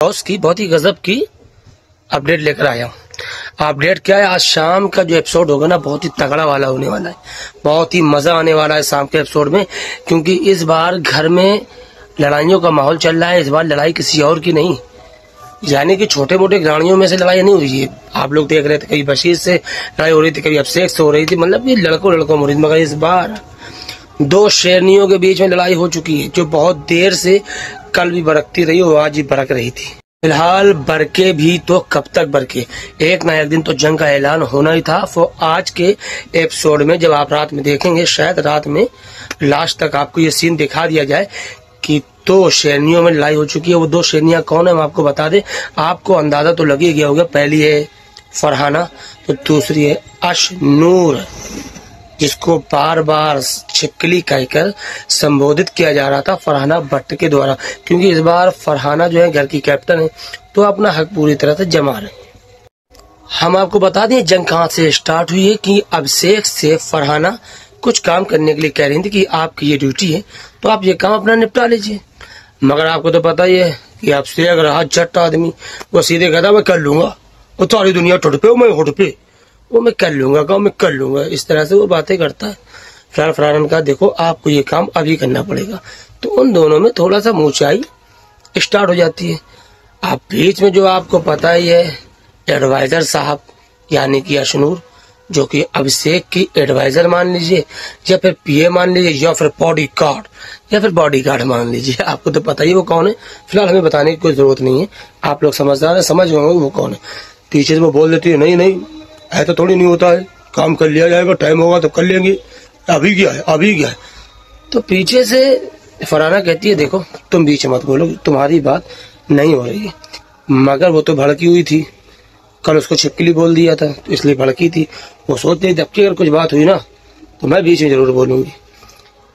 House की बहुत ही गजब की अपडेट लेकर आया हूँ। अपडेट क्या है, आज शाम का जो एपिसोड होगा ना बहुत ही तगड़ा वाला होने वाला है। बहुत ही मजा आने वाला है शाम के एपिसोड में, क्योंकि इस बार घर में लड़ाइयों का माहौल चल रहा है। इस बार लड़ाई किसी और की नहीं, यानी कि छोटे मोटे घराणियों में से लड़ाई नहीं हुई है। आप लोग देख रहे थे कभी बशीर से लड़ाई हो रही थी, कभी अभिषेक से हो रही थी, मतलब ये लड़कों हो रही थी। मगर इस बार दो शेरनियों के बीच में लड़ाई हो चुकी है, जो बहुत देर से कल भी बरकती रही और आज भी बरक रही थी। फिलहाल बरके भी तो कब तक बरके, एक ना एक दिन तो जंग का ऐलान होना ही था। वो आज के एपिसोड में जब आप रात में देखेंगे, शायद रात में लास्ट तक आपको ये सीन दिखा दिया जाए कि दो शेरनियों में लड़ाई हो चुकी है। वो दो शेरनियां कौन है हम आपको बता दें, आपको अंदाजा तो लग ही गया होगा। पहली है फरहाना, तो दूसरी है अशनूर, जिसको बार बार छिपकली कहकर संबोधित किया जा रहा था फरहाना भट्ट के द्वारा, क्योंकि इस बार फरहाना जो है घर की कैप्टन है, तो अपना हक पूरी तरह से जमा रहे। हम आपको बता दें जंग कहां से स्टार्ट हुई है कि अभिषेक से फरहाना कुछ काम करने के लिए कह रही थी कि आपकी ये ड्यूटी है, तो आप ये काम अपना निपटा लीजिए। मगर आपको तो पता ही है कि अभिषेक रहा जट आदमी, वो सीधे कहता मैं कर लूंगा, वो सारी दुनिया टुट पे, मैं हुट पे, वो मैं कर लूंगा, काम मैं कर लूंगा, इस तरह से वो बातें करता है। फिलहाल फरहान का देखो आपको ये काम अभी करना पड़ेगा, तो उन दोनों में थोड़ा सा ऊंचाई स्टार्ट हो जाती है। आप बीच में जो आपको पता ही है एडवाइजर साहब यानी कि अशनूर, जो कि अभिषेक की एडवाइजर मान लीजिए, या फिर पीए मान लीजिए, या फिर बॉडीगार्ड, या फिर बॉडीगार्ड मान लीजिए, आपको तो पता ही वो कौन है। फिलहाल हमें बताने की कोई जरूरत नहीं है, आप लोग समझदार है, समझ गए वो कौन है। पीछे से वो बोल देती है नहीं नहीं ऐसा थोड़ी नहीं होता है, काम कर लिया जाएगा, टाइम होगा तो कर लेंगे, अभी क्या है अभी क्या है। तो पीछे से फरहाना कहती है देखो तुम बीच मत बोलो, तुम्हारी बात नहीं हो रही है। मगर वो तो भड़की हुई थी, कल उसको छिपकली बोल दिया था तो इसलिए भड़की थी। वो सोचती जब की अगर कुछ बात हुई ना तो मैं बीच में जरूर बोलूंगी।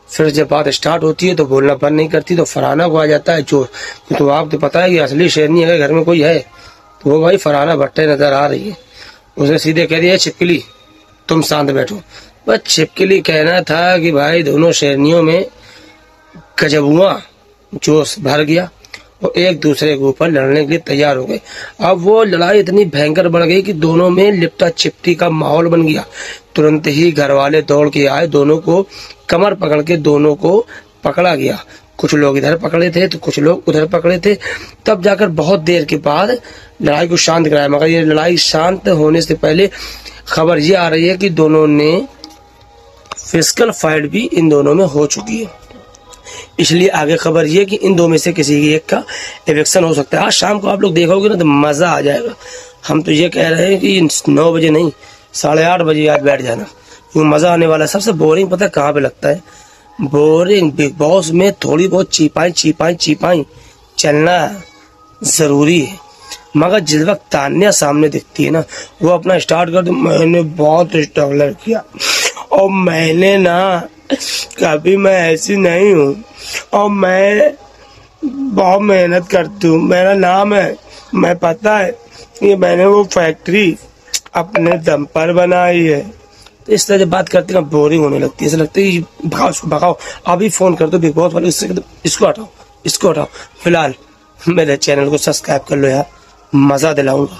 फिर जब बात स्टार्ट होती है तो बोलना बंद नहीं करती, तो फरहाना को आ जाता है जोर। तो आपको पता है कि असली शेरनी अगर घर में कोई है तो वो भाई फरहाना भट्टे नजर आ रही है। उसने सीधे कह दिया छिपकली तुम शांत बैठो। बस छिपकली कहना था कि भाई दोनों शेरनियों में गजबुआ जोश भर गया और एक दूसरे के ऊपर लड़ने के लिए तैयार हो गए। अब वो लड़ाई इतनी भयंकर बढ़ गई कि दोनों में लिपटा चिपटी का माहौल बन गया। तुरंत ही घर वाले दौड़ के आए, दोनों को कमर पकड़ के दोनों को पकड़ा गया। कुछ लोग इधर पकड़े थे तो कुछ लोग उधर पकड़े थे। तब जाकर बहुत देर के बाद लड़ाई को शांत कराया। मगर ये लड़ाई शांत होने से पहले खबर ये आ रही है कि दोनों ने फिजिकल फाइट भी इन दोनों में हो चुकी है। इसलिए आगे खबर ये कि इन दो में से किसी एक का इलेक्शन हो सकता है। आज शाम को आप लोग देखोगे ना तो मजा आ जाएगा। हम तो ये कह रहे हैं कि 9 बजे नहीं 8:30 बजे आज बैठ जाना, क्योंकि मजा आने वाला है। सबसे बोरिंग पता है कहाँ पे लगता है, बोरिंग बिग बॉस में थोड़ी बहुत चीपाई चलना जरूरी है। मगर जिस वक्त तान्या सामने दिखती है ना, वो अपना स्टार्ट कर दो, मैंने बहुत स्ट्रगल किया और मैंने ना कभी मैं ऐसी नहीं हूँ और मैं बहुत मेहनत करती हूँ, मेरा नाम है, मैं पता है ये मैंने वो फैक्ट्री अपने दम पर बनाई है। तो इस तरह जब बात करते हैं बोरिंग होने लगती है, ऐसा लगता है भगाओ इसको भगाओ, अभी फोन कर दो बिग बॉस वाले, इसको हटाओ इसको हटाओ। फिलहाल मेरे चैनल को सब्सक्राइब कर लो यार, मजा दिलाऊंगा।